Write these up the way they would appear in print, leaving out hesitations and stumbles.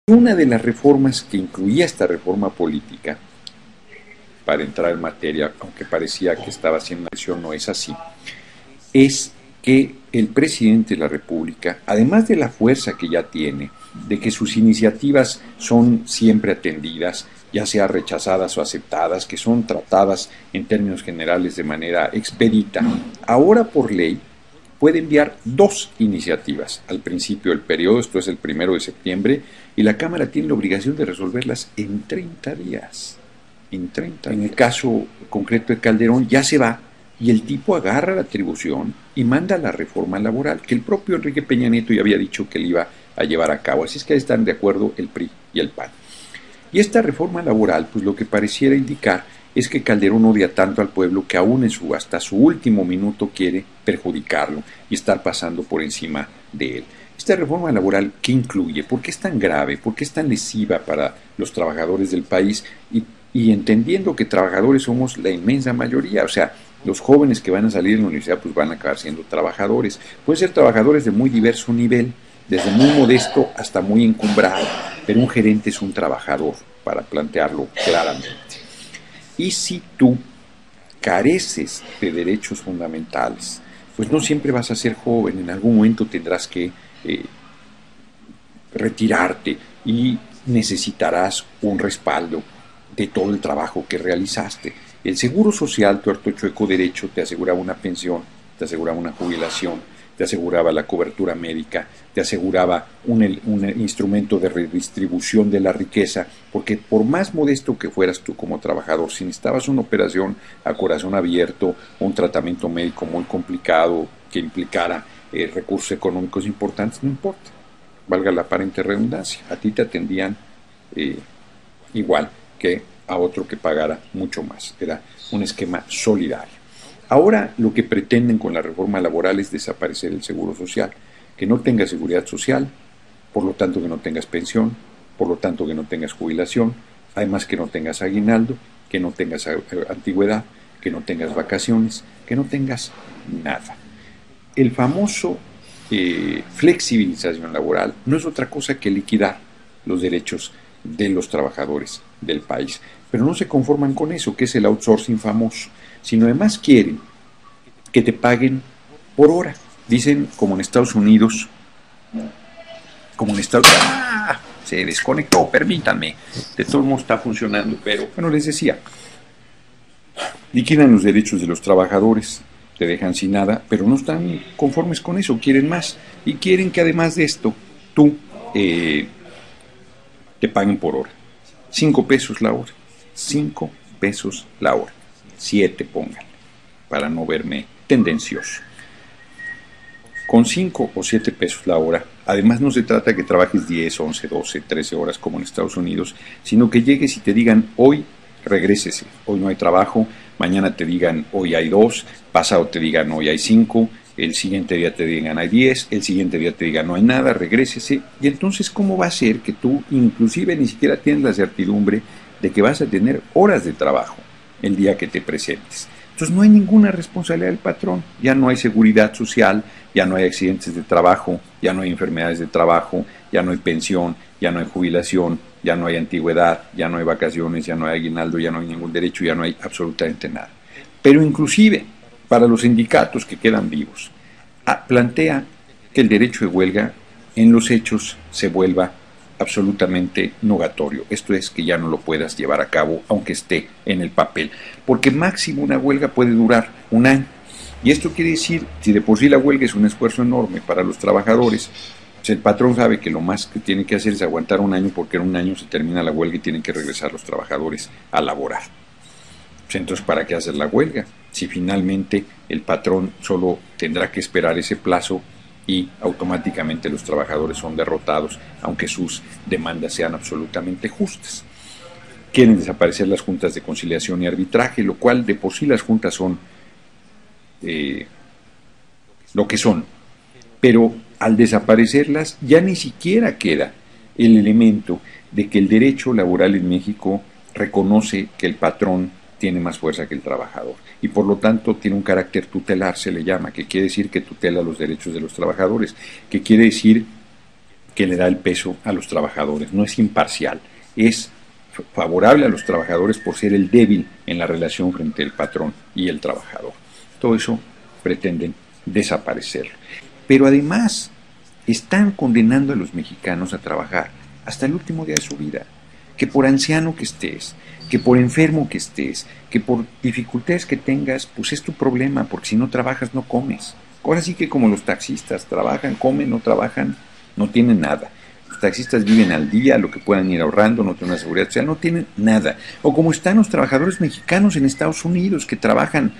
Una de las reformas que incluía esta reforma política, para entrar en materia, aunque parecía que estaba haciendo una acción, no es así, es que el presidente de la República, además de la fuerza que ya tiene, de que sus iniciativas son siempre atendidas, ya sea rechazadas o aceptadas, que son tratadas en términos generales de manera expedita, ahora por ley puede enviar dos iniciativas al principio del periodo, esto es el 1 de septiembre, y la Cámara tiene la obligación de resolverlas en 30 días. En el caso concreto de Calderón ya se va y el tipo agarra la atribución y manda la reforma laboral, que el propio Enrique Peña Nieto ya había dicho que le iba a llevar a cabo. Así es que ahí están de acuerdo el PRI y el PAN. Y esta reforma laboral, pues lo que pareciera indicar es que Calderón odia tanto al pueblo que aún hasta su último minuto quiere perjudicarlo y estar pasando por encima de él. Esta reforma laboral, ¿qué incluye? ¿Por qué es tan grave? ¿Por qué es tan lesiva para los trabajadores del país? Y entendiendo que trabajadores somos la inmensa mayoría, o sea, los jóvenes que van a salir de la universidad pues van a acabar siendo trabajadores. Pueden ser trabajadores de muy diverso nivel, desde muy modesto hasta muy encumbrado, pero un gerente es un trabajador, para plantearlo claramente. Y si tú careces de derechos fundamentales, pues no siempre vas a ser joven, en algún momento tendrás que retirarte y necesitarás un respaldo de todo el trabajo que realizaste. El seguro social, tu ortochueco derecho, te aseguraba una pensión, te aseguraba una jubilación, te aseguraba la cobertura médica, te aseguraba un instrumento de redistribución de la riqueza, porque por más modesto que fueras tú como trabajador, si necesitabas una operación a corazón abierto, un tratamiento médico muy complicado que implicara recursos económicos importantes, no importa, valga la aparente redundancia, a ti te atendían igual que a otro que pagara mucho más. Era un esquema solidario. Ahora lo que pretenden con la reforma laboral es desaparecer el seguro social, que no tengas seguridad social, por lo tanto que no tengas pensión, por lo tanto que no tengas jubilación, además que no tengas aguinaldo, que no tengas antigüedad, que no tengas vacaciones, que no tengas nada. El famoso flexibilización laboral no es otra cosa que liquidar los derechos de los trabajadores del país. Pero no se conforman con eso, que es el outsourcing famoso, sino además quieren que te paguen por hora. Dicen, como en Estados Unidos, ¡Ah! Se desconectó, permítanme. De todos modos está funcionando, pero bueno, les decía, liquidan los derechos de los trabajadores, te dejan sin nada, pero no están conformes con eso, quieren más. Y quieren que además de esto, tú te paguen por hora. 5 pesos la hora. 5 pesos la hora. 7 pónganle, para no verme tendencioso. Con 5 o 7 pesos la hora, además no se trata de que trabajes 10, 11, 12, 13 horas como en Estados Unidos, sino que llegues y te digan, hoy regrésese, hoy no hay trabajo, mañana te digan, hoy hay 2, pasado te digan, hoy hay 5, el siguiente día te digan hay 10, el siguiente día te digan no hay nada, regrésese, y entonces ¿cómo va a ser que tú inclusive ni siquiera tienes la certidumbre de que vas a tener horas de trabajo el día que te presentes? Entonces no hay ninguna responsabilidad del patrón, ya no hay seguridad social, ya no hay accidentes de trabajo, ya no hay enfermedades de trabajo, ya no hay pensión, ya no hay jubilación, ya no hay antigüedad, ya no hay vacaciones, ya no hay aguinaldo, ya no hay ningún derecho, ya no hay absolutamente nada. Pero inclusive para los sindicatos que quedan vivos, plantea que el derecho de huelga en los hechos se vuelva absolutamente nugatorio. Esto es que ya no lo puedas llevar a cabo aunque esté en el papel, porque máximo una huelga puede durar un año. Y esto quiere decir, si de por sí la huelga es un esfuerzo enorme para los trabajadores, pues el patrón sabe que lo más que tiene que hacer es aguantar un año, porque en un año se termina la huelga y tienen que regresar los trabajadores a laborar. Pues entonces, ¿para qué hacer la huelga? Si finalmente el patrón solo tendrá que esperar ese plazo y automáticamente los trabajadores son derrotados, aunque sus demandas sean absolutamente justas. Quieren desaparecer las juntas de conciliación y arbitraje, lo cual de por sí las juntas son lo que son, pero al desaparecerlas ya ni siquiera queda el elemento de que el derecho laboral en México reconoce que el patrón tiene más fuerza que el trabajador y por lo tanto tiene un carácter tutelar, se le llama, que quiere decir que tutela los derechos de los trabajadores, que quiere decir que le da el peso a los trabajadores, no es imparcial, es favorable a los trabajadores por ser el débil en la relación frente al patrón y el trabajador. Todo eso pretenden desaparecerlo. Pero además están condenando a los mexicanos a trabajar hasta el último día de su vida, que por anciano que estés, que por enfermo que estés, que por dificultades que tengas, pues es tu problema, porque si no trabajas no comes. Ahora sí que como los taxistas, trabajan, comen, no trabajan, no tienen nada. Los taxistas viven al día, lo que puedan ir ahorrando, no tienen una seguridad social, no tienen nada. O como están los trabajadores mexicanos en Estados Unidos, que trabajan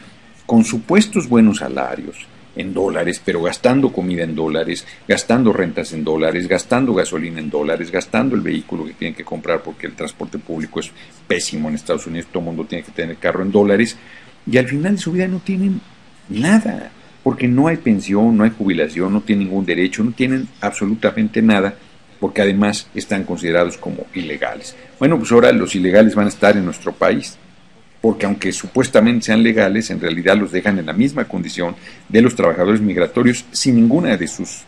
con supuestos buenos salarios, en dólares, pero gastando comida en dólares, gastando rentas en dólares, gastando gasolina en dólares, gastando el vehículo que tienen que comprar porque el transporte público es pésimo en Estados Unidos, todo el mundo tiene que tener carro en dólares, y al final de su vida no tienen nada, porque no hay pensión, no hay jubilación, no tienen ningún derecho, no tienen absolutamente nada, porque además están considerados como ilegales. Bueno, pues ahora los ilegales van a estar en nuestro país, porque aunque supuestamente sean legales, en realidad los dejan en la misma condición de los trabajadores migratorios sin ninguna de sus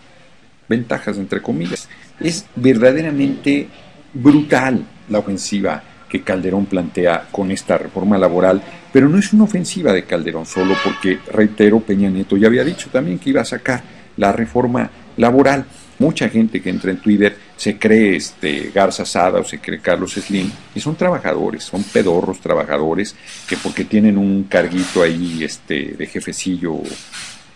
ventajas, entre comillas. Es verdaderamente brutal la ofensiva que Calderón plantea con esta reforma laboral, pero no es una ofensiva de Calderón solo, porque, reitero, Peña Nieto ya había dicho también que iba a sacar la reforma laboral. Mucha gente que entra en Twitter se cree Garza Sada o se cree Carlos Slim, y son trabajadores, son pedorros trabajadores que porque tienen un carguito ahí de jefecillo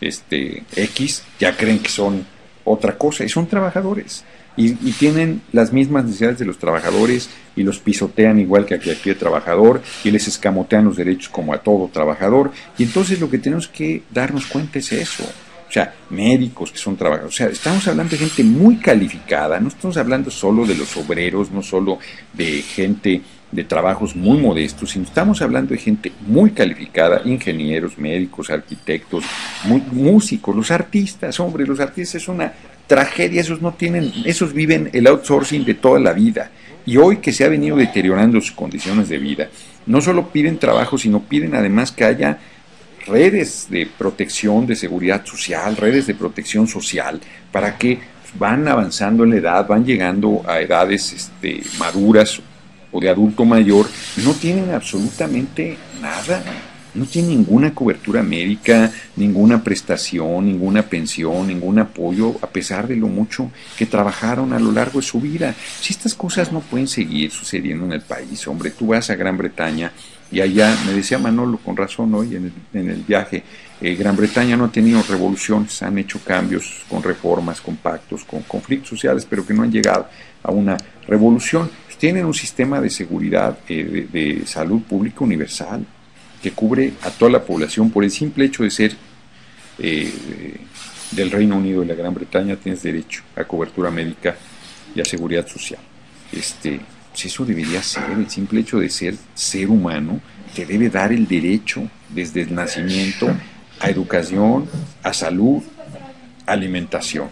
X, ya creen que son otra cosa, y son trabajadores. Y tienen las mismas necesidades de los trabajadores y los pisotean igual que a cualquier trabajador y les escamotean los derechos como a todo trabajador. Y entonces lo que tenemos que darnos cuenta es eso. O sea, médicos que son trabajadores, o sea, estamos hablando de gente muy calificada, no estamos hablando solo de los obreros, no solo de gente de trabajos muy modestos, sino estamos hablando de gente muy calificada, ingenieros, médicos, arquitectos, músicos, los artistas, hombre, los artistas es una tragedia, esos viven el outsourcing de toda la vida. Y hoy que se ha venido deteriorando sus condiciones de vida, no solo piden trabajo, sino piden además que haya redes de protección, de seguridad social, redes de protección social, para que van avanzando en la edad, van llegando a edades maduras o de adulto mayor, no tienen absolutamente nada, no tienen ninguna cobertura médica, ninguna prestación, ninguna pensión, ningún apoyo, a pesar de lo mucho que trabajaron a lo largo de su vida. Si estas cosas no pueden seguir sucediendo en el país, hombre, tú vas a Gran Bretaña, y allá, me decía Manolo con razón hoy en el viaje, Gran Bretaña no ha tenido revoluciones, han hecho cambios con reformas, con pactos, con conflictos sociales, pero que no han llegado a una revolución. Tienen un sistema de seguridad, de salud pública universal, que cubre a toda la población por el simple hecho de ser del Reino Unido y la Gran Bretaña, tienes derecho a cobertura médica y a seguridad social. Pues eso debería ser, el simple hecho de ser humano, te debe dar el derecho desde el nacimiento a educación, a salud, alimentación,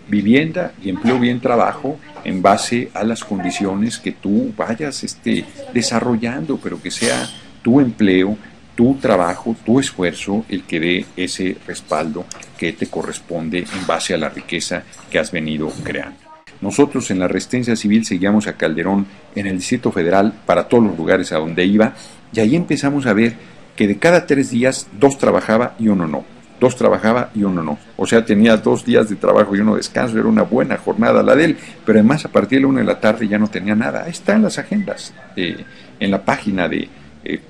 vivienda y empleo, bien trabajo, en base a las condiciones que tú vayas desarrollando, pero que sea tu empleo, tu trabajo, tu esfuerzo el que dé ese respaldo que te corresponde en base a la riqueza que has venido creando. Nosotros en la Resistencia Civil seguíamos a Calderón en el Distrito Federal para todos los lugares a donde iba, y ahí empezamos a ver que de cada 3 días 2 trabajaba y 1 no. 2 trabajaba y 1 no. O sea, tenía 2 días de trabajo y 1 descanso, era una buena jornada la de él, pero además a partir de la 1 de la tarde ya no tenía nada. Ahí están las agendas, en la página de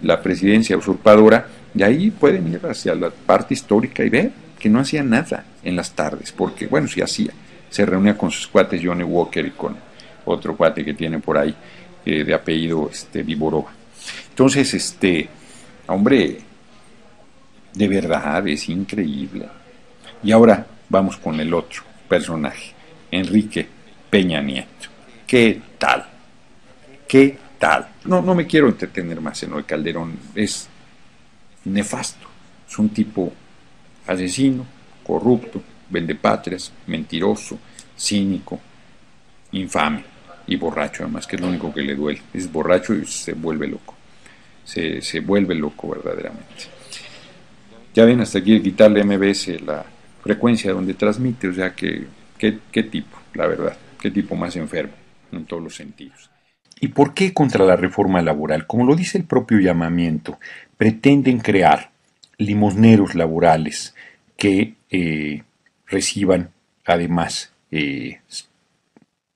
la presidencia usurpadora, y ahí pueden ir hacia la parte histórica y ver que no hacía nada en las tardes, porque, bueno, sí hacía. Se reunía con sus cuates Johnny Walker y con otro cuate que tiene por ahí de apellido Viborova. Entonces, hombre, de verdad es increíble. Y ahora vamos con el otro personaje, Enrique Peña Nieto. ¿Qué tal? ¿Qué tal? No me quiero entretener más en lo de Calderón, es nefasto, es un tipo asesino, corrupto, vendepatrias, mentiroso, cínico, infame y borracho, además, que es lo único que le duele. Es borracho y se vuelve loco. Se vuelve loco verdaderamente. Ya ven, hasta quiere quitarle a MBS la frecuencia donde transmite, o sea, qué tipo, la verdad. qué tipo más enfermo en todos los sentidos. ¿Y por qué contra la reforma laboral? Como lo dice el propio llamamiento, pretenden crear limosneros laborales que reciban además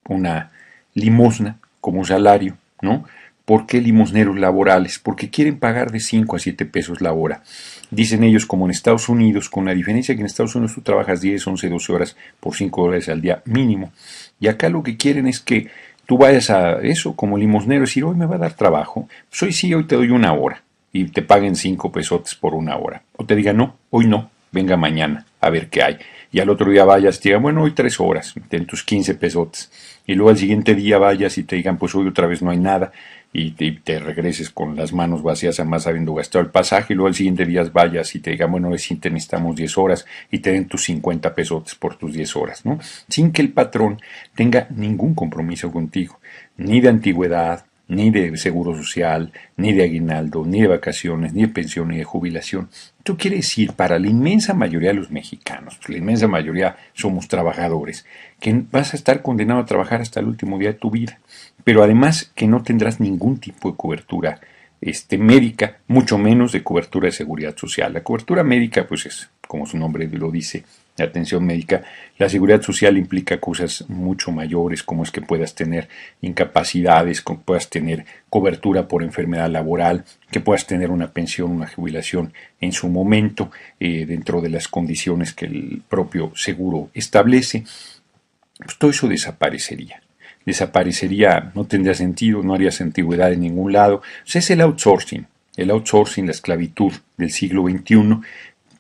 una limosna como salario, ¿no? ¿Por qué limosneros laborales? Porque quieren pagar de 5 a 7 pesos la hora. Dicen ellos, como en Estados Unidos, con la diferencia que en Estados Unidos tú trabajas 10, 11, 12 horas por 5 dólares al día mínimo. Y acá lo que quieren es que tú vayas a eso como limosnero, decir, hoy me va a dar trabajo, pues hoy sí, hoy te doy una hora y te paguen 5 pesotes por una hora. O te digan, no, hoy no, venga mañana a ver qué hay. Y al otro día vayas y te digan, bueno, hoy 3 horas, ten tus 15 pesotes. Y luego al siguiente día vayas y te digan, pues hoy otra vez no hay nada, y te regreses con las manos vacías, además habiendo gastado el pasaje, y luego al siguiente día vayas y te digan, bueno, hoy sí te necesitamos 10 horas, y te den tus 50 pesotes por tus 10 horas, ¿no? Sin que el patrón tenga ningún compromiso contigo, ni de antigüedad, ni de seguro social, ni de aguinaldo, ni de vacaciones, ni de pensión, ni de jubilación. Esto quiere decir, para la inmensa mayoría de los mexicanos, la inmensa mayoría somos trabajadores, que vas a estar condenado a trabajar hasta el último día de tu vida, pero además que no tendrás ningún tipo de cobertura médica, mucho menos de cobertura de seguridad social. La cobertura médica, pues es, como su nombre lo dice, de atención médica. La seguridad social implica cosas mucho mayores, como es que puedas tener incapacidades, que puedas tener cobertura por enfermedad laboral, que puedas tener una pensión, una jubilación en su momento, dentro de las condiciones que el propio seguro establece. Pues todo eso desaparecería. No tendría sentido, no haría antigüedad en ningún lado. O sea, es el outsourcing, la esclavitud del siglo XXI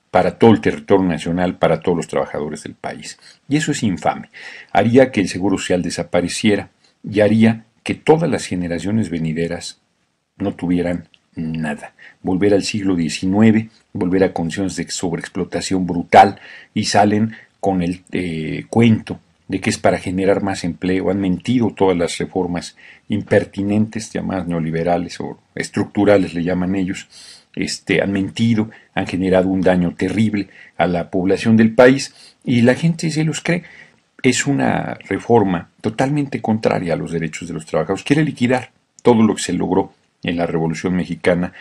para todo el territorio nacional, para todos los trabajadores del país. Y eso es infame. Haría que el Seguro Social desapareciera y haría que todas las generaciones venideras no tuvieran nada. Volver al siglo XIX, volver a condiciones de sobreexplotación brutal, y salen con el cuento de que es para generar más empleo. Han mentido todas las reformas impertinentes, llamadas neoliberales o estructurales, le llaman ellos. Han mentido, han generado un daño terrible a la población del país, y la gente se los cree. Es una reforma totalmente contraria a los derechos de los trabajadores. Quiere liquidar todo lo que se logró en la Revolución Mexicana.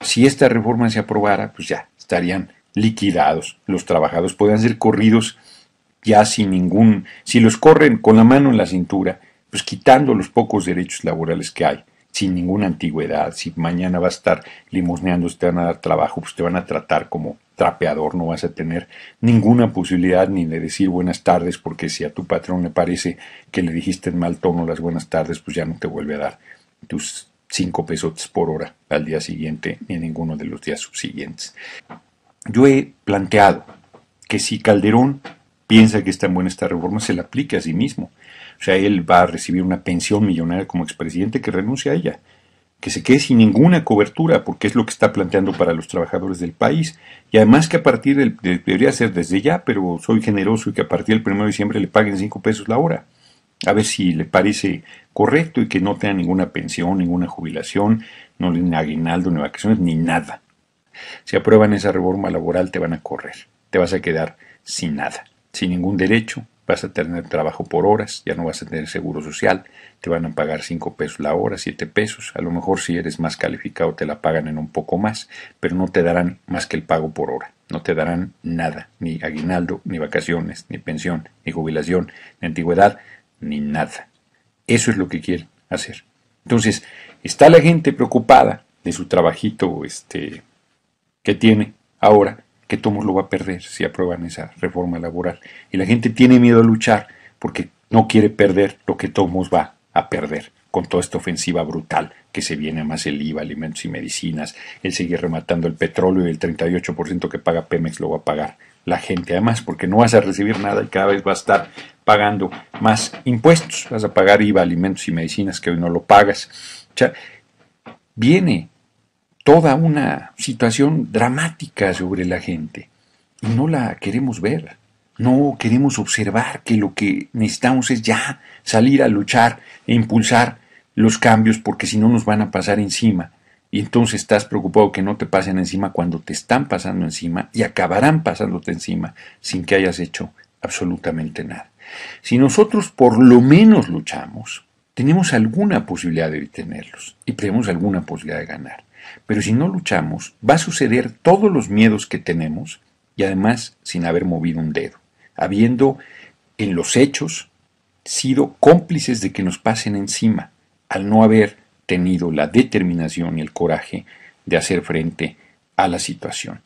Si esta reforma se aprobara, pues ya estarían liquidados. Los trabajadores podrían ser corridos ya sin ningún... Si los corren con la mano en la cintura, pues quitando los pocos derechos laborales que hay, sin ninguna antigüedad. Si mañana vas a estar limosneando, te van a dar trabajo, pues te van a tratar como trapeador, no vas a tener ninguna posibilidad ni de decir buenas tardes, porque si a tu patrón le parece que le dijiste en mal tono las buenas tardes, pues ya no te vuelve a dar tus 5 pesotes por hora al día siguiente ni en ninguno de los días subsiguientes. Yo he planteado que si Calderón piensa que está en buena esta reforma, se la aplique a sí mismo. O sea, él va a recibir una pensión millonaria como expresidente, que renuncie a ella, que se quede sin ninguna cobertura, porque es lo que está planteando para los trabajadores del país. Y además que a partir debería ser desde ya, pero soy generoso, y que a partir del 1 de diciembre le paguen 5 pesos la hora. A ver si le parece correcto, y que no tenga ninguna pensión, ninguna jubilación, no ni aguinaldo, ni vacaciones, ni nada. Si aprueban esa reforma laboral, te van a correr, te vas a quedar sin nada, sin ningún derecho. Vas a tener trabajo por horas, ya no vas a tener seguro social, te van a pagar 5 pesos la hora, 7 pesos, a lo mejor si eres más calificado te la pagan en un poco más, pero no te darán más que el pago por hora, no te darán nada, ni aguinaldo, ni vacaciones, ni pensión, ni jubilación, ni antigüedad, ni nada. Eso es lo que quieren hacer. Entonces, está la gente preocupada de su trabajito que tiene ahora, que Tomos lo va a perder si aprueban esa reforma laboral. Y la gente tiene miedo a luchar porque no quiere perder lo que Tomos va a perder con toda esta ofensiva brutal que se viene, más el IVA, alimentos y medicinas. Él sigue rematando el petróleo, y el 38% que paga Pemex lo va a pagar la gente. Además, porque no vas a recibir nada y cada vez vas a estar pagando más impuestos. Vas a pagar IVA, alimentos y medicinas que hoy no lo pagas. O sea, viene toda una situación dramática sobre la gente, y no la queremos ver. No queremos observar que lo que necesitamos es ya salir a luchar e impulsar los cambios, porque si no nos van a pasar encima. Y entonces estás preocupado que no te pasen encima cuando te están pasando encima, y acabarán pasándote encima sin que hayas hecho absolutamente nada. Si nosotros por lo menos luchamos, tenemos alguna posibilidad de detenerlos y tenemos alguna posibilidad de ganar. Pero si no luchamos, va a suceder todos los miedos que tenemos y además sin haber movido un dedo, habiendo en los hechos sido cómplices de que nos pasen encima, al no haber tenido la determinación y el coraje de hacer frente a la situación.